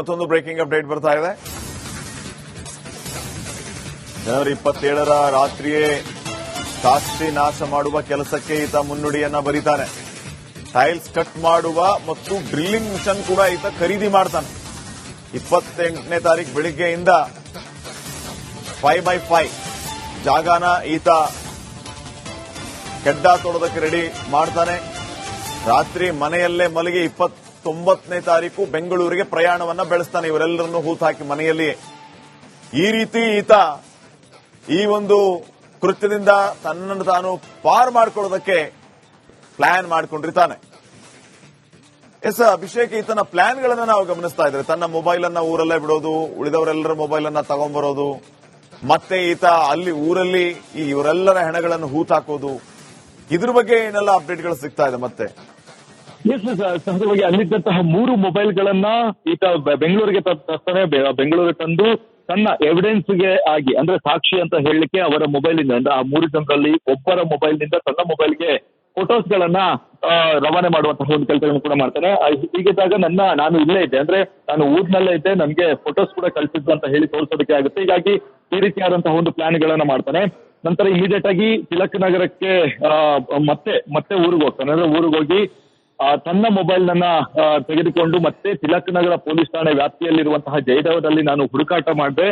ಮತ್ತೊಂದು breaking update ಬರ್ತಾ ಇದೆ. ಜನವರಿ 27ರ ರಾತ್ರಿಯೇ ಸಾಕ್ಷಿ ನಾಶ ಮಾಡುವ ಕೆಲಸಕ್ಕೆ ಈತ ಮುನ್ನುಡಿಯನ್ನ ಬರೀತಾನೆ. ಟೈಲ್ಸ್ ಕಟ್ ಮಾಡುವ ಮತ್ತು ಡ್ರಿಲ್ಲಿಂಗ್ ಮಿಷನ್ ಕೂಡ ಈತ ಖರೀದಿ ಮಾಡ್ತಾನೆ. 28ನೇ ತಾರೀಕು ಬೆಳಿಗ್ಗೆಯಿಂದ 5x5 ಜಾಗನ ಈತ ಕೆಡ್ಡ ತೋಡೋದಕ್ಕೆ ರೆಡಿ ಮಾಡ್ತಾನೆ. ರಾತ್ರಿ ಮನೆಯಲ್ಲೇ ಮಲಗಿ 29ನೇ ತಾರೀಕು ಬೆಂಗಳೂರಿಗೆ ಪ್ರಯಾಣವನ್ನ ಬೆಳೆಸ್ತಾನೆ. ಇವರೆಲ್ಲರನ್ನು ಹೂತಾಕಿ ಮನೆಯಲ್ಲಿ ಈ ರೀತಿ ಈತ ಈ ಒಂದು ಕೃತ್ಯದಿಂದ ತನ್ನನ್ನು ತಾನು ಪಾರ್ ಮಾಡಿಕೊಳ್ಳೋದಕ್ಕೆ ಪ್ಲಾನ್ ಮಾಡಿಕೊಂಡಿರ್ತಾನೆ. ಅಭಿಷೇಕ್, ಈತನ ಪ್ಲಾನ್ಗಳನ್ನ ನಾವು ಗಮನಿಸ್ತಾ ಇದ್ರೆ ತನ್ನ ಮೊಬೈಲ್ ಅನ್ನ ಊರಲ್ಲೇ ಬಿಡೋದು, ಉಳಿದವರೆಲ್ಲರ ಮೊಬೈಲ್ ಅನ್ನ ತಗೊಂಡ್ಬರೋದು, ಮತ್ತೆ ಈತ ಅಲ್ಲಿ ಊರಲ್ಲಿ ಇವರೆಲ್ಲರ ಹೆಣಗಳನ್ನು ಹೂತಾಕೋದು, ಇದ್ರ ಬಗ್ಗೆ ಏನೆಲ್ಲ ಅಪ್ಡೇಟ್ಗಳು ಸಿಗ್ತಾ ಇದೆ ಮತ್ತೆ? ಸಹಜವಾಗಿ ಅಲ್ಲಿದ್ದಂತಹ 3 ಮೊಬೈಲ್ಗಳನ್ನ ಈತ ಬೆಂಗಳೂರಿಗೆ ತರ್ತಾನೆ. ಬೆಂಗಳೂರಿಗೆ ತಂದು ತನ್ನ ಎವಿಡೆನ್ಸ್ಗೆ ಆಗಿ ಅಂದ್ರೆ ಸಾಕ್ಷಿ ಅಂತ ಹೇಳಲಿಕ್ಕೆ ಅವರ ಮೊಬೈಲ್ ಇಂದ ಅಂದ್ರೆ ಆ 3 ಜನರಲ್ಲಿ ಒಬ್ಬರ ಮೊಬೈಲ್ ನಿಂದ ತನ್ನ ಮೊಬೈಲ್ಗೆ ಫೋಟೋಸ್ ಗಳನ್ನ ರವಾನೆ ಮಾಡುವಂತಹ ಒಂದು ಕೆಲಸಗಳನ್ನು ಕೂಡ ಮಾಡ್ತಾನೆ. ಹೀಗಿದ್ದಾಗ ನಾನು ಇಲ್ಲೇ ಇದ್ದೆ ಅಂದ್ರೆ ನಾನು ಊರಿನಲ್ಲೇ ಇದ್ದೆ, ನನಗೆ ಫೋಟೋಸ್ ಕೂಡ ಕಳಿಸಿದ್ದು ಅಂತ ಹೇಳಿ ತೋರಿಸೋದಕ್ಕೆ ಆಗುತ್ತೆ. ಹೀಗಾಗಿ ಈ ರೀತಿಯಾದಂತಹ ಒಂದು ಪ್ಲಾನ್ ಗಳನ್ನ ಮಾಡ್ತಾನೆ. ನಂತರ ಇಮಿಡಿಯೇಟ್ ಆಗಿ ತಿಲಕ್ ನಗರಕ್ಕೆ ಮತ್ತೆ ಊರಿಗೆ ಹೋಗ್ತಾನೆ. ಅಂದ್ರೆ ಊರಿಗೆ ಹೋಗಿ ತನ್ನ ಮೊಬೈಲ್ ನನ್ನ ತೆಗೆದುಕೊಂಡು ಮತ್ತೆ ತಿಲಕ್ ನಗರ ಪೊಲೀಸ್ ಠಾಣೆ ವ್ಯಾಪ್ತಿಯಲ್ಲಿರುವಂತಹ ಜಯದೇವದಲ್ಲಿ ನಾನು ಹುಡುಕಾಟ ಮಾಡಿದೆ.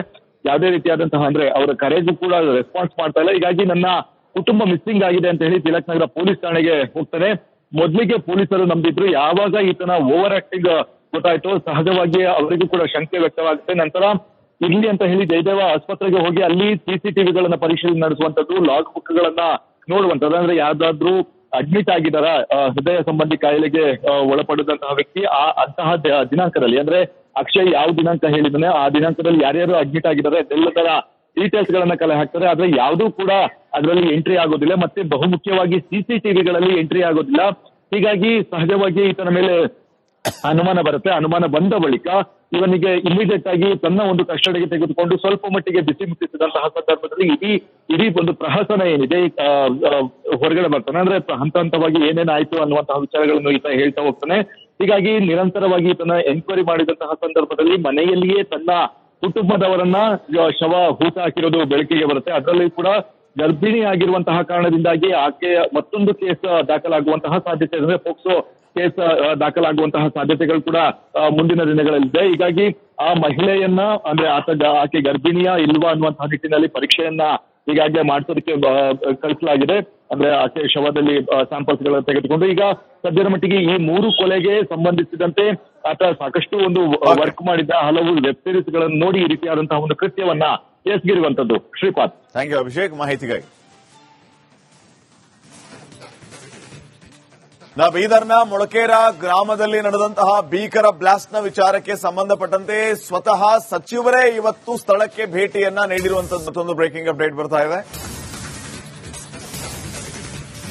ಯಾವುದೇ ರೀತಿಯಾದಂತಹ ಅಂದ್ರೆ ಅವರ ಕರೆಗೂ ಕೂಡ ರೆಸ್ಪಾನ್ಸ್ ಮಾಡ್ತಾ ಇಲ್ಲ. ಹೀಗಾಗಿ ನನ್ನ ಕುಟುಂಬ ಮಿಸ್ಸಿಂಗ್ ಆಗಿದೆ ಅಂತ ಹೇಳಿ ತಿಲಕ್ ನಗರ ಪೊಲೀಸ್ ಠಾಣೆಗೆ ಹೋಗ್ತಾನೆ. ಮೊದಲಿಗೆ ಪೊಲೀಸರು ನಂಬಿದ್ರು. ಯಾವಾಗ ಈತನ ಓವರ್ ಆಕ್ಟಿಂಗ್ ಗೊತ್ತಾಯ್ತು, ಸಹಜವಾಗಿ ಅವರಿಗೂ ಕೂಡ ಶಂಕೆ ವ್ಯಕ್ತವಾಗುತ್ತೆ. ನಂತರ ಇರ್ಲಿ ಅಂತ ಹೇಳಿ ಜಯದೇವ ಆಸ್ಪತ್ರೆಗೆ ಹೋಗಿ ಅಲ್ಲಿ ಸಿಸಿಟಿವಿಗಳನ್ನ ಪರಿಶೀಲನೆ ನಡೆಸುವಂತದ್ದು, ಲಾಗ್ ಬುಕ್ ಗಳನ್ನ ನೋಡುವಂತದ್ದು. ಅಂದ್ರೆ ಯಾವ್ದಾದ್ರು ಅಡ್ಮಿಟ್ ಆಗಿದಾರ, ಹೃದಯ ಸಂಬಂಧಿ ಕಾಯಿಲೆಗೆ ಒಳಪಡಿದಂತಹ ವ್ಯಕ್ತಿ ಅಂತಹ ದಿನಾಂಕದಲ್ಲಿ ಅಂದ್ರೆ ಅಕ್ಷಯ್ ಯಾವ ದಿನಾಂಕ ಹೇಳಿದಾನೆ ಆ ದಿನಾಂಕದಲ್ಲಿ ಯಾರ್ಯಾರು ಅಡ್ಮಿಟ್ ಆಗಿದ್ದಾರೆ ಅದೆಲ್ಲದರ ಡೀಟೇಲ್ಸ್ ಗಳನ್ನ ಕಲೆ ಹಾಕ್ತಾರೆ. ಆದ್ರೆ ಯಾವುದೂ ಕೂಡ ಅದರಲ್ಲಿ ಎಂಟ್ರಿ ಆಗೋದಿಲ್ಲ. ಮತ್ತೆ ಬಹುಮುಖ್ಯವಾಗಿ ಸಿಸಿಟಿವಿಗಳಲ್ಲಿ ಎಂಟ್ರಿ ಆಗೋದಿಲ್ಲ. ಹೀಗಾಗಿ ಸಹಜವಾಗಿ ಈತನ ಮೇಲೆ ಅನುಮಾನ ಬರುತ್ತೆ. ಅನುಮಾನ ಬಂದ ಬಳಿಕ ಇವನಿಗೆ ಇಮಿಡಿಯೇಟ್ ಆಗಿ ತನ್ನ ಒಂದು ಕಸ್ಟಡಿಗೆ ತೆಗೆದುಕೊಂಡು ಸ್ವಲ್ಪ ಮಟ್ಟಿಗೆ ಬಿಸಿ ಮುಟ್ಟಿಸಿದಂತಹ ಸಂದರ್ಭದಲ್ಲಿ ಇಡೀ ಒಂದು ಪ್ರಹಸನ ಏನಿದೆ ಹೊರಗಡೆ ಬರ್ತಾನೆ. ಅಂದ್ರೆ ಹಂತ ಹಂತವಾಗಿ ಏನೇನಾಯ್ತು ಅನ್ನುವಂತಹ ವಿಚಾರಗಳನ್ನು ಈತ ಹೇಳ್ತಾ ಹೋಗ್ತಾನೆ. ಹೀಗಾಗಿ ನಿರಂತರವಾಗಿ ಈತನ ಎನ್ಕ್ವೈರಿ ಮಾಡಿದಂತಹ ಸಂದರ್ಭದಲ್ಲಿ ಮನೆಯಲ್ಲಿಯೇ ತನ್ನ ಕುಟುಂಬದವರನ್ನ ಶವ ಹೂತ ಹಾಕಿರೋದು ಬೆಳಕಿಗೆ ಬರುತ್ತೆ. ಅದರಲ್ಲಿ ಕೂಡ ಗರ್ಭಿಣಿ ಆಗಿರುವಂತಹ ಕಾರಣದಿಂದಾಗಿ ಆಕೆಯ ಮತ್ತೊಂದು ಕೇಸ್ ದಾಖಲಾಗುವಂತಹ ಸಾಧ್ಯತೆ ಅಂದ್ರೆ ಪೋಕ್ಸೋ ಕೇಸ್ ದಾಖಲಾಗುವಂತಹ ಸಾಧ್ಯತೆಗಳು ಕೂಡ ಮುಂದಿನ ದಿನಗಳಲ್ಲಿದೆ. ಹೀಗಾಗಿ ಆ ಮಹಿಳೆಯನ್ನ ಅಂದ್ರೆ ಆಕೆ ಗರ್ಭಿಣಿಯ ಇಲ್ವಾ ಅನ್ನುವಂತಹ ನಿಟ್ಟಿನಲ್ಲಿ ಪರೀಕ್ಷೆಯನ್ನ ಈಗಾಗಲೇ ಮಾಡಿಸೋದಕ್ಕೆ ಕಳಿಸಲಾಗಿದೆ. ಅಂದ್ರೆ ಆಕೆ ಶವದಲ್ಲಿ ಸ್ಯಾಂಪಲ್ಸ್ ಗಳನ್ನ ತೆಗೆದುಕೊಂಡು ಈಗ ಸದ್ಯದ ಮಟ್ಟಿಗೆ ಈ 3 ಕೊಲೆಗೆ ಸಂಬಂಧಿಸಿದಂತೆ ಆತ ಸಾಕಷ್ಟು ಒಂದು ವರ್ಕ್ ಮಾಡಿದ್ದ ಹಲವು ವೆಬ್ ಸೀರೀಸ್ ಗಳನ್ನು ನೋಡಿ ಈ ರೀತಿಯಾದಂತಹ ಒಂದು ಕೃತ್ಯವನ್ನ ಎಸಗಿರುವಂತದ್ದು. ಶ್ರೀಪಾದ್, ಥ್ಯಾಂಕ್ ಯು ಅಭಿಷೇಕ್ ಮಾಹಿತಿಗಾಗಿ. ಬೀದರ್ನ ಮೊಳಕೇರ ಗ್ರಾಮದಲ್ಲಿ ನಡೆದಂತಹ ಭೀಕರ ಬ್ಲಾಸ್ಟ್ನ ವಿಚಾರಕ್ಕೆ ಸಂಬಂಧಪಟ್ಟಂತೆ ಸ್ವತಃ ಸಚಿವರೇ ಇವತ್ತು ಸ್ಥಳಕ್ಕೆ ಭೇಟಿಯನ್ನ ನೀಡಿರುವಂತದ್ದು ಮತ್ತೊಂದು ಬ್ರೇಕಿಂಗ್ ಅಪ್ಡೇಟ್ ಬರ್ತಾ ಇದೆ.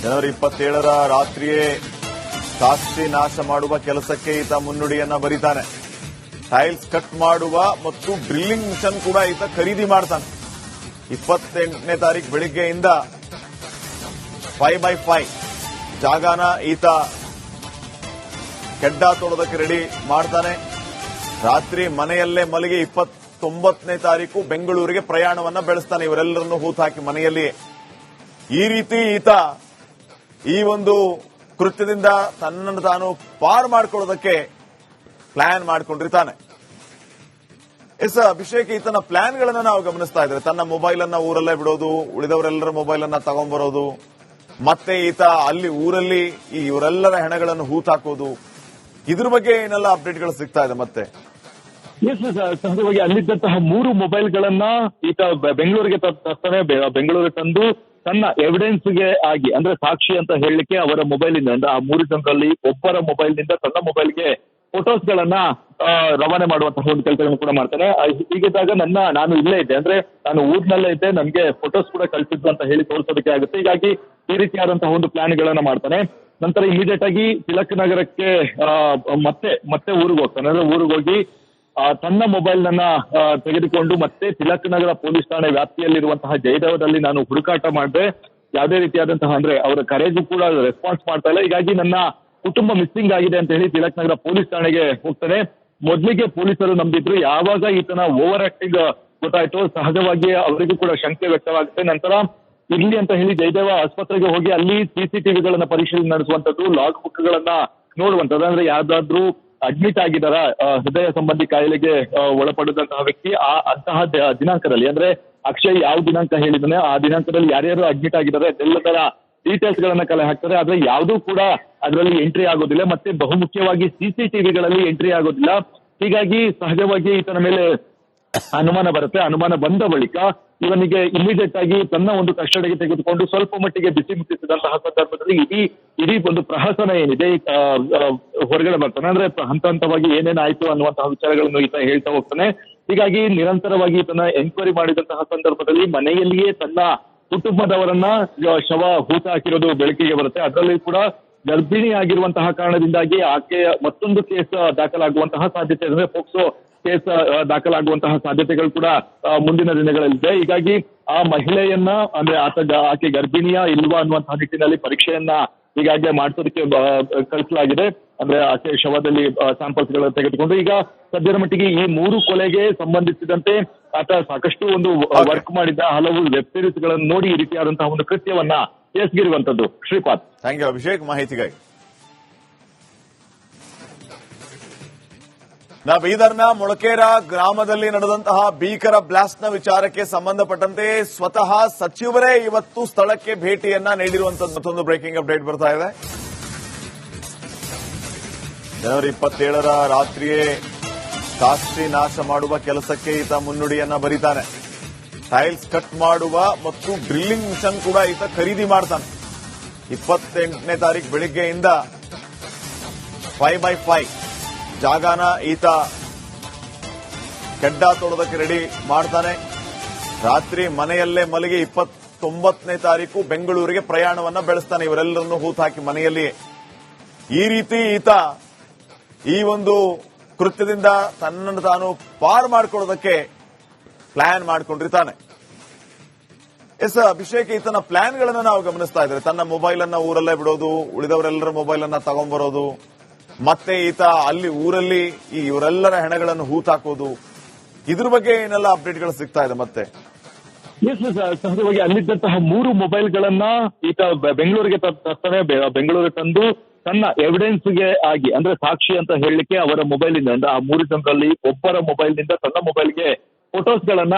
ಜನವರಿ 27ರ ರಾತ್ರಿಯೇ ಸಾಕ್ಷಿ ನಾಶ ಮಾಡುವ ಕೆಲಸಕ್ಕೆ ಈತ ಮುನ್ನುಡಿಯನ್ನ ಬರೀತಾನೆ. ಟೈಲ್ಸ್ ಕಟ್ ಮಾಡುವ ಮತ್ತು ಡ್ರಿಲ್ಲಿಂಗ್ ಮಿಷನ್ ಕೂಡ ಈತ ಖರೀದಿ ಮಾಡ್ತಾನೆ. 28ನೇ ತಾರೀಕು ಬೆಳಿಗ್ಗೆಯಿಂದ 5x5 ಜಾಗನ ಈತ ಕೆಡ್ಡ ತೋಡೋದಕ್ಕೆ ರೆಡಿ ಮಾಡ್ತಾನೆ. ರಾತ್ರಿ ಮನೆಯಲ್ಲೇ ಮಲಗಿ 29ನೇ ತಾರೀಕು ಬೆಂಗಳೂರಿಗೆ ಪ್ರಯಾಣವನ್ನ ಬೆಳೆಸ್ತಾನೆ. ಇವರೆಲ್ಲರನ್ನು ಹೂತಾಕಿ ಮನೆಯಲ್ಲಿ ಈ ರೀತಿ ಈತ ಈ ಒಂದು ಕೃತ್ಯದಿಂದ ತನ್ನನ್ನು ತಾನು ಪಾರ್ ಮಾಡಿಕೊಳ್ಳೋದಕ್ಕೆ ಪ್ಲಾನ್ ಮಾಡಿಕೊಂಡಿರ್ತಾನೆ. ಅಭಿಷೇಕ್, ಈತನ ಪ್ಲಾನ್ಗಳನ್ನ ನಾವು ಗಮನಿಸ್ತಾ ಇದ್ರೆ ತನ್ನ ಮೊಬೈಲ್ ಅನ್ನ ಊರಲ್ಲೇ ಬಿಡೋದು, ಉಳಿದವರೆಲ್ಲರ ಮೊಬೈಲ್ ಅನ್ನ ತಗೊಂಡ್ಬರೋದು, ಮತ್ತೆ ಈತ ಅಲ್ಲಿ ಊರಲ್ಲಿ ಇವರೆಲ್ಲರ ಹೆಣಗಳನ್ನು ಹೂತಾಕೋದು, ಇದ್ರ ಬಗ್ಗೆ ಏನೆಲ್ಲ ಅಪ್ಡೇಟ್ಗಳು ಸಿಗ್ತಾ ಇದೆ ಮತ್ತೆ? ಸಹಜವಾಗಿ ಅಲ್ಲಿದ್ದಂತಹ 3 ಮೊಬೈಲ್ಗಳನ್ನ ಈತ ಬೆಂಗಳೂರಿಗೆ ತರ್ತಾನೆ. ಬೆಂಗಳೂರಿಗೆ ತಂದು ತನ್ನ ಎವಿಡೆನ್ಸ್ಗೆ ಆಗಿ ಅಂದ್ರೆ ಸಾಕ್ಷಿ ಅಂತ ಹೇಳಲಿಕ್ಕೆ ಅವರ ಮೊಬೈಲ್ ಇಂದ ಅಂದ್ರೆ ಆ 3 ಜನರಲ್ಲಿ ಒಬ್ಬರ ಮೊಬೈಲ್ ನಿಂದ ತನ್ನ ಮೊಬೈಲ್ಗೆ ಫೋಟೋಸ್ ಗಳನ್ನ ರವಾನೆ ಮಾಡುವಂತಹ ಒಂದು ಕೆಲಸಗಳನ್ನು ಕೂಡ ಮಾಡ್ತಾನೆ. ಹೀಗಿದ್ದಾಗ ನಾನು ಇಲ್ಲೇ ಇದ್ದೆ ಅಂದ್ರೆ ನಾನು ಊರಿನಲ್ಲೇ ಇದ್ದೆ, ನನಗೆ ಫೋಟೋಸ್ ಕೂಡ ಕಳಿಸಿದ್ದು ಅಂತ ಹೇಳಿ ತೋರಿಸೋದಕ್ಕೆ ಆಗುತ್ತೆ. ಹೀಗಾಗಿ ಈ ರೀತಿಯಾದಂತಹ ಒಂದು ಪ್ಲಾನ್ ಗಳನ್ನ ಮಾಡ್ತಾನೆ. ನಂತರ ಇಮಿಡಿಯೇಟ್ ಆಗಿ ತಿಲಕ್ ನಗರಕ್ಕೆ ಮತ್ತೆ ಊರಿಗೆ ಹೋಗ್ತಾನೆ. ಅಂದ್ರೆ ಊರಿಗೆ ಹೋಗಿ ತನ್ನ ಮೊಬೈಲ್ ನನ್ನ ತೆಗೆದುಕೊಂಡು ಮತ್ತೆ ತಿಲಕ್ ನಗರ ಪೊಲೀಸ್ ಠಾಣೆ ವ್ಯಾಪ್ತಿಯಲ್ಲಿರುವಂತಹ ಜಯದೇವದಲ್ಲಿ ನಾನು ಹುಡುಕಾಟ ಮಾಡಿದೆ. ಯಾವುದೇ ರೀತಿಯಾದಂತಹ ಅಂದ್ರೆ ಅವರ ಕರೆಗೂ ಕೂಡ ರೆಸ್ಪಾನ್ಸ್ ಮಾಡ್ತಾ ಇಲ್ಲ. ಹೀಗಾಗಿ ನನ್ನ ಕುಟುಂಬ ಮಿಸ್ಸಿಂಗ್ ಆಗಿದೆ ಅಂತ ಹೇಳಿ ತಿಲಕ್ ನಗರ ಪೊಲೀಸ್ ಠಾಣೆಗೆ ಹೋಗ್ತಾನೆ. ಮೊದಲಿಗೆ ಪೊಲೀಸರು ನಂಬಿದ್ರು. ಯಾವಾಗ ಈತನ ಓವರ್ ಆಕ್ಟಿಂಗ್ ಗೊತ್ತಾಯ್ತು, ಸಹಜವಾಗಿ ಅವರಿಗೂ ಕೂಡ ಶಂಕೆ ವ್ಯಕ್ತವಾಗುತ್ತೆ. ನಂತರ ಇರ್ಲಿ ಅಂತ ಹೇಳಿ ಜಯದೇವ ಆಸ್ಪತ್ರೆಗೆ ಹೋಗಿ ಅಲ್ಲಿ ಸಿಸಿಟಿವಿಗಳನ್ನ ಪರಿಶೀಲನೆ ನಡೆಸುವಂತದ್ದು, ಲಾಗ್ ಬುಕ್ ಗಳನ್ನ ನೋಡುವಂತದ್ದು. ಅಂದ್ರೆ ಯಾವ್ದಾದ್ರು ಅಡ್ಮಿಟ್ ಆಗಿದಾರ, ಹೃದಯ ಸಂಬಂಧಿ ಕಾಯಿಲೆಗೆ ಒಳಪಡಿದಂತಹ ವ್ಯಕ್ತಿ ಅಂತಹ ದಿನಾಂಕದಲ್ಲಿ, ಅಂದ್ರೆ ಅಕ್ಷಯ್ ಯಾವ ದಿನಾಂಕ ಹೇಳಿದಾನೆ ಆ ದಿನಾಂಕದಲ್ಲಿ ಯಾರ್ಯಾರು ಅಡ್ಮಿಟ್ ಆಗಿದ್ದಾರೆ ಅದೆಲ್ಲದರ ಡೀಟೇಲ್ಸ್ ಗಳನ್ನ ಕಲೆ ಹಾಕ್ತಾರೆ. ಆದ್ರೆ ಯಾವುದೂ ಕೂಡ ಅದರಲ್ಲಿ ಎಂಟ್ರಿ ಆಗೋದಿಲ್ಲ, ಮತ್ತೆ ಬಹುಮುಖ್ಯವಾಗಿ ಸಿಸಿಟಿವಿಗಳಲ್ಲಿ ಎಂಟ್ರಿ ಆಗೋದಿಲ್ಲ. ಹೀಗಾಗಿ ಸಹಜವಾಗಿ ಈತನ ಮೇಲೆ ಅನುಮಾನ ಬರುತ್ತೆ. ಅನುಮಾನ ಬಂದ ಬಳಿಕ ಇವನಿಗೆ ಇಮಿಡಿಯೇಟ್ ಆಗಿ ತನ್ನ ಒಂದು ಕಸ್ಟಡಿಗೆ ತೆಗೆದುಕೊಂಡು ಸ್ವಲ್ಪ ಮಟ್ಟಿಗೆ ಬಿಸಿ ಮುಟ್ಟಿಸಿದಂತಹ ಸಂದರ್ಭದಲ್ಲಿ ಇಡೀ ಒಂದು ಪ್ರಹಸನ ಏನಿದೆ ಹೊರಗಡೆ ಬರ್ತಾನೆ. ಅಂದ್ರೆ ಹಂತ ಹಂತವಾಗಿ ಏನೇನಾಯ್ತು ಅನ್ನುವಂತಹ ವಿಚಾರಗಳನ್ನು ಈತ ಹೇಳ್ತಾ ಹೋಗ್ತಾನೆ. ಹೀಗಾಗಿ ನಿರಂತರವಾಗಿ ಈತನ ಎನ್ಕ್ವೈರಿ ಮಾಡಿದಂತಹ ಸಂದರ್ಭದಲ್ಲಿ ಮನೆಯಲ್ಲಿಯೇ ತನ್ನ ಕುಟುಂಬದವರನ್ನ ಶವ ಹೂತ ಹಾಕಿರೋದು ಬೆಳಕಿಗೆ ಬರುತ್ತೆ. ಅದರಲ್ಲಿ ಕೂಡ ಗರ್ಭಿಣಿ ಆಗಿರುವಂತಹ ಕಾರಣದಿಂದಾಗಿ ಆಕೆಯ ಮತ್ತೊಂದು ಕೇಸ್ ದಾಖಲಾಗುವಂತಹ ಸಾಧ್ಯತೆ, ಅಂದ್ರೆ ಪೋಕ್ಸೋ ಕೇಸ್ ದಾಖಲಾಗುವಂತಹ ಸಾಧ್ಯತೆಗಳು ಕೂಡ ಮುಂದಿನ ದಿನಗಳಲ್ಲಿದೆ. ಹೀಗಾಗಿ ಆ ಮಹಿಳೆಯನ್ನ, ಅಂದ್ರೆ ಆಕೆ ಗರ್ಭಿಣಿಯ ಇಲ್ವಾ ಅನ್ನುವಂತಹ ನಿಟ್ಟಿನಲ್ಲಿ ಪರೀಕ್ಷೆಯನ್ನ ಈಗಾಗಲೇ ಮಾಡಿಸೋದಕ್ಕೆ ಕಳಿಸಲಾಗಿದೆ. ಅಂದ್ರೆ ಆಕೆ ಶವದಲ್ಲಿ ಸ್ಯಾಂಪಲ್ಸ್ ಗಳನ್ನು ತೆಗೆದುಕೊಂಡು ಈಗ ಸದ್ಯದ ಮಟ್ಟಿಗೆ ಈ 3 ಕೊಲೆಗೆ ಸಂಬಂಧಿಸಿದಂತೆ ಆತ ಸಾಕಷ್ಟು ಒಂದು ವರ್ಕ್ ಮಾಡಿದ್ದ, ಹಲವು ವೆಬ್ ಸೀರೀಸ್ ಗಳನ್ನು ನೋಡಿ ಈ ರೀತಿಯಾದಂತಹ ಒಂದು ಕೃತ್ಯವನ್ನ ಎಸಗಿರುವಂತದ್ದು. ಶ್ರೀಪಾದ್, ಥ್ಯಾಂಕ್ ಯು ಅಭಿಷೇಕ್ ಮಾಹಿತಿಗಾಗಿ. ಬೀದರ್ನ ಮೊಳಕೇರ ಗ್ರಾಮದಲ್ಲಿ ನಡೆದಂತಹ ಭೀಕರ ಬ್ಲಾಸ್ಟ್ನ ವಿಚಾರಕ್ಕೆ ಸಂಬಂಧಪಟ್ಟಂತೆ ಸ್ವತಃ ಸಚಿವರೇ ಇವತ್ತು ಸ್ಥಳಕ್ಕೆ ಭೇಟಿಯನ್ನ ನೀಡಿರುವಂತದ್ದು ಮತ್ತೊಂದು ಬ್ರೇಕಿಂಗ್ ಅಪ್ಡೇಟ್ ಬರ್ತಾ ಇದೆ. ಜನವರಿ 27ರ ರಾತ್ರಿಯೇ ಸಾಕ್ಷಿ ನಾಶ ಮಾಡುವ ಕೆಲಸಕ್ಕೆ ಈತ ಮುನ್ನುಡಿಯನ್ನ ಬರೀತಾನೆ. ಟೈಲ್ಸ್ ಕಟ್ ಮಾಡುವ ಮತ್ತು ಡ್ರಿಲ್ಲಿಂಗ್ ಮಿಷನ್ ಕೂಡ ಈತ ಖರೀದಿ ಮಾಡ್ತಾನೆ. 28ನೇ ತಾರೀಕು ಬೆಳಿಗ್ಗೆಯಿಂದ 5x5 ಜಾಗನ ಈತ ಕೆಡ್ಡ ತೋಡೋದಕ್ಕೆ ರೆಡಿ ಮಾಡ್ತಾನೆ. ರಾತ್ರಿ ಮನೆಯಲ್ಲೇ ಮಲಗಿ 29ನೇ ತಾರೀಕು ಬೆಂಗಳೂರಿಗೆ ಪ್ರಯಾಣವನ್ನ ಬೆಳೆಸ್ತಾನೆ. ಇವರೆಲ್ಲರನ್ನು ಹೂತಾಕಿ ಮನೆಯಲ್ಲಿ ಈ ರೀತಿ ಈತ ಈ ಒಂದು ಕೃತ್ಯದಿಂದ ತನ್ನನ್ನು ತಾನು ಪಾರು ಮಾಡಿಕೊಳ್ಳೋದಕ್ಕೆ ಪ್ಲಾನ್ ಮಾಡಿಕೊಂಡಿರ್ತಾನೆ. ಎಸ್ ಅಭಿಷೇಕ್, ಈತನ ಪ್ಲಾನ್ಗಳನ್ನ ನಾವು ಗಮನಿಸ್ತಾ ಇದ್ದೇವೆ. ತನ್ನ ಮೊಬೈಲ್ ಅನ್ನ ಊರಲ್ಲೇ ಬಿಡೋದು, ಉಳಿದವರೆಲ್ಲರ ಮೊಬೈಲ್ ಅನ್ನ ತಗೊಂಡ್ಬರೋದು, ಮತ್ತೆ ಈತ ಅಲ್ಲಿ ಊರಲ್ಲಿ ಇವರೆಲ್ಲರ ಹೆಣಗಳನ್ನು ಹೂತಾಕೋದು, ಇದ್ರ ಬಗ್ಗೆ ಏನೆಲ್ಲ ಅಪ್ಡೇಟ್ಗಳು ಸಿಗ್ತಾ ಇದೆ ಮತ್ತೆ? ಸಹಜವಾಗಿ ಅಲ್ಲಿದ್ದಂತಹ 3 ಮೊಬೈಲ್ಗಳನ್ನ ಈತ ಬೆಂಗಳೂರಿಗೆ ತರ್ತಾನೆ. ಬೆಂಗಳೂರಿಗೆ ತಂದು ತನ್ನ ಎವಿಡೆನ್ಸ್ಗೆ ಆಗಿ, ಅಂದ್ರೆ ಸಾಕ್ಷಿ ಅಂತ ಹೇಳಲಿಕ್ಕೆ ಅವರ ಮೊಬೈಲ್ ಇಂದ, ಅಂದ್ರೆ ಆ 3 ಜನರಲ್ಲಿ ಒಬ್ಬರ ಮೊಬೈಲ್ ನಿಂದ ತನ್ನ ಮೊಬೈಲ್ಗೆ ಫೋಟೋಸ್ ಗಳನ್ನ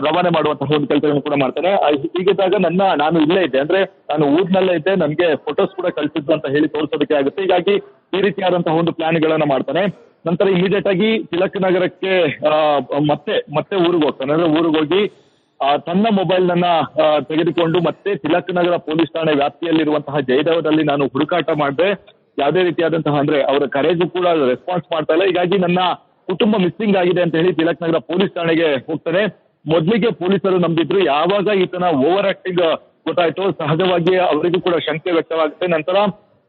ರವಾನೆ ಮಾಡುವಂತಹ ಒಂದು ಕೆಲಸವನ್ನು ಕೂಡ ಮಾಡ್ತಾನೆ. ಹೀಗಿದ್ದಾಗ ನಾನು ಇಲ್ಲೇ ಇದ್ದೆ, ಅಂದ್ರೆ ನಾನು ಊರಿನಲ್ಲೇ ಇದ್ದೆ, ನನಗೆ ಫೋಟೋಸ್ ಕೂಡ ಕಳಿಸಿದ್ದು ಅಂತ ಹೇಳಿ ತೋರಿಸೋದಕ್ಕೆ ಆಗುತ್ತೆ. ಹೀಗಾಗಿ ಈ ರೀತಿಯಾದಂತಹ ಒಂದು ಪ್ಲಾನ್ ಗಳನ್ನ ಮಾಡ್ತಾನೆ. ನಂತರ ಇಮಿಡಿಯೇಟ್ ಆಗಿ ತಿಲಕ್ ನಗರಕ್ಕೆ ಮತ್ತೆ ಊರಿಗೆ ಹೋಗ್ತಾನೆ. ಅಂದ್ರೆ ಊರಿಗೆ ಹೋಗಿ ತನ್ನ ಮೊಬೈಲ್ ನನ್ನ ತೆಗೆದುಕೊಂಡು ಮತ್ತೆ ತಿಲಕ್ ನಗರ ಪೊಲೀಸ್ ಠಾಣೆ ವ್ಯಾಪ್ತಿಯಲ್ಲಿರುವಂತಹ ಜಯದೇವದಲ್ಲಿ ನಾನು ಹುಡುಕಾಟ ಮಾಡಿದೆ. ಯಾವುದೇ ರೀತಿಯಾದಂತಹ, ಅಂದ್ರೆ ಅವರ ಕರೆಗೂ ಕೂಡ ರೆಸ್ಪಾನ್ಸ್ ಮಾಡ್ತಾ ಇಲ್ಲ. ಹೀಗಾಗಿ ನನ್ನ ಕುಟುಂಬ ಮಿಸ್ಸಿಂಗ್ ಆಗಿದೆ ಅಂತ ಹೇಳಿ ತಿಲಕ್ ನಗರ ಪೊಲೀಸ್ ಠಾಣೆಗೆ ಹೋಗ್ತಾನೆ. ಮೊದಲಿಗೆ ಪೊಲೀಸರು ನಂಬಿದ್ರು. ಯಾವಾಗ ಈತನ ಓವರ್ ಆಕ್ಟಿಂಗ್ ಗೊತ್ತಾಯ್ತು, ಸಹಜವಾಗಿ ಅವರಿಗೂ ಕೂಡ ಶಂಕೆ ವ್ಯಕ್ತವಾಗುತ್ತೆ. ನಂತರ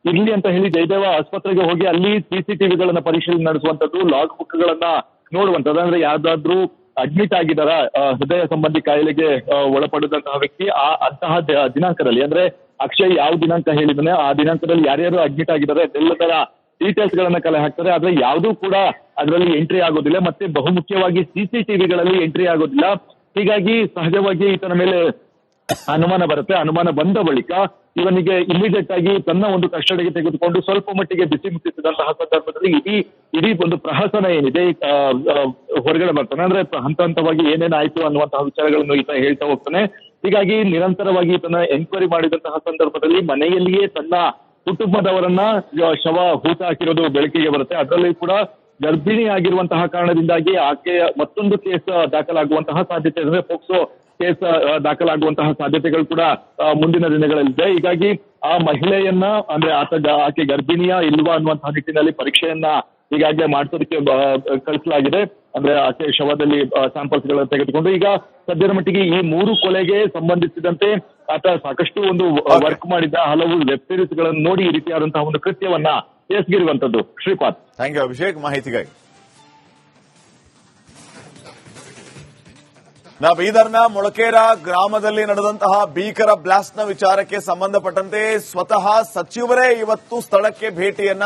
ಇರ್ಲಿ ಅಂತ ಹೇಳಿ ಜಯದೇವ ಆಸ್ಪತ್ರೆಗೆ ಹೋಗಿ ಅಲ್ಲಿ ಸಿಸಿಟಿವಿಗಳನ್ನ ಪರಿಶೀಲನೆ ನಡೆಸುವಂತದ್ದು, ಲಾಗ್ ಬುಕ್ ಗಳನ್ನ ನೋಡುವಂತದ್ದು. ಅಂದ್ರೆ ಯಾವ್ದಾದ್ರು ಅಡ್ಮಿಟ್ ಆಗಿದಾರ, ಹೃದಯ ಸಂಬಂಧಿ ಕಾಯಿಲೆಗೆ ಒಳಪಡಿದಂತಹ ವ್ಯಕ್ತಿ ಅಂತಹ ದಿನಾಂಕದಲ್ಲಿ, ಅಂದ್ರೆ ಅಕ್ಷಯ್ ಯಾವ ದಿನಾಂಕ ಹೇಳಿದಾನೆ ಆ ದಿನಾಂಕದಲ್ಲಿ ಯಾರ್ಯಾರು ಅಡ್ಮಿಟ್ ಆಗಿದ್ದಾರೆ ಅದೆಲ್ಲದರ ಡೀಟೇಲ್ಸ್ ಗಳನ್ನ ಕಲೆ ಹಾಕ್ತಾರೆ. ಆದ್ರೆ ಯಾವುದೂ ಕೂಡ ಅದರಲ್ಲಿ ಎಂಟ್ರಿ ಆಗೋದಿಲ್ಲ, ಮತ್ತೆ ಬಹುಮುಖ್ಯವಾಗಿ ಸಿಸಿಟಿವಿಗಳಲ್ಲಿ ಎಂಟ್ರಿ ಆಗೋದಿಲ್ಲ. ಹೀಗಾಗಿ ಸಹಜವಾಗಿ ಈತನ ಮೇಲೆ ಅನುಮಾನ ಬರುತ್ತೆ. ಅನುಮಾನ ಬಂದ ಬಳಿಕ ಇವನಿಗೆ ಇಮಿಡಿಯೇಟ್ ಆಗಿ ತನ್ನ ಒಂದು ಕಸ್ಟಡಿಗೆ ತೆಗೆದುಕೊಂಡು ಸ್ವಲ್ಪ ಮಟ್ಟಿಗೆ ಬಿಸಿ ಮುಟ್ಟಿಸಿದಂತಹ ಸಂದರ್ಭದಲ್ಲಿ ಇಡೀ ಒಂದು ಪ್ರಹಸನ ಏನಿದೆ ಹೊರಗಡೆ ಬರ್ತಾನೆ. ಅಂದ್ರೆ ಹಂತ ಹಂತವಾಗಿ ಏನೇನಾಯ್ತು ಅನ್ನುವಂತಹ ವಿಚಾರಗಳನ್ನು ಈತ ಹೇಳ್ತಾ ಹೋಗ್ತಾನೆ. ಹೀಗಾಗಿ ನಿರಂತರವಾಗಿ ಈತನ ಎನ್ಕ್ವೈರಿ ಮಾಡಿದಂತಹ ಸಂದರ್ಭದಲ್ಲಿ ಮನೆಯಲ್ಲಿಯೇ ತನ್ನ ಕುಟುಂಬದವರನ್ನ ಶವ ಹೂತ ಹಾಕಿರೋದು ಬೆಳಕಿಗೆ ಬರುತ್ತೆ. ಅದರಲ್ಲಿ ಕೂಡ ಗರ್ಭಿಣಿ ಆಗಿರುವಂತಹ ಕಾರಣದಿಂದಾಗಿ ಆಕೆಯ ಮತ್ತೊಂದು ಕೇಸ್ ದಾಖಲಾಗುವಂತಹ ಸಾಧ್ಯತೆ, ಅಂದ್ರೆ ಪೋಕ್ಸೋ ಕೇಸ್ ದಾಖಲಾಗುವಂತಹ ಸಾಧ್ಯತೆಗಳು ಕೂಡ ಮುಂದಿನ ದಿನಗಳಲ್ಲಿದೆ. ಹೀಗಾಗಿ ಆ ಮಹಿಳೆಯನ್ನ, ಅಂದ್ರೆ ಆಕೆ ಗರ್ಭಿಣಿಯ ಇಲ್ವಾ ಅನ್ನುವಂತಹ ನಿಟ್ಟಿನಲ್ಲಿ ಪರೀಕ್ಷೆಯನ್ನ ಈಗಾಗಲೇ ಮಾಡಿಸೋದಕ್ಕೆ ಕಳಿಸಲಾಗಿದೆ. ಅಂದ್ರೆ ಆಕೆ ಶವದಲ್ಲಿ ಸ್ಯಾಂಪಲ್ಸ್ ಗಳನ್ನು ತೆಗೆದುಕೊಂಡು ಈಗ ಸದ್ಯದ ಮಟ್ಟಿಗೆ ಈ 3 ಕೊಲೆಗೆ ಸಂಬಂಧಿಸಿದಂತೆ ಆತ ಸಾಕಷ್ಟು ಒಂದು ವರ್ಕ್ ಮಾಡಿದ್ದ, ಹಲವು ವೆಬ್ ಸೀರೀಸ್ ಗಳನ್ನು ನೋಡಿ ಈ ರೀತಿಯಾದಂತಹ ಒಂದು ಕೃತ್ಯವನ್ನ ಎಸಗಿರುವಂತದ್ದು. ಶ್ರೀಪಾದ್, ಥ್ಯಾಂಕ್ ಯು ಅಭಿಷೇಕ್ ಮಾಹಿತಿಗಾಗಿ. ಬೀದರ್ನ ಮೊಳಕೇರ ಗ್ರಾಮದಲ್ಲಿ ನಡೆದಂತಹ ಭೀಕರ ಬ್ಲಾಸ್ಟ್ನ ವಿಚಾರಕ್ಕೆ ಸಂಬಂಧಪಟ್ಟಂತೆ ಸ್ವತಃ ಸಚಿವರೇ ಇವತ್ತು ಸ್ಥಳಕ್ಕೆ ಭೇಟಿಯನ್ನ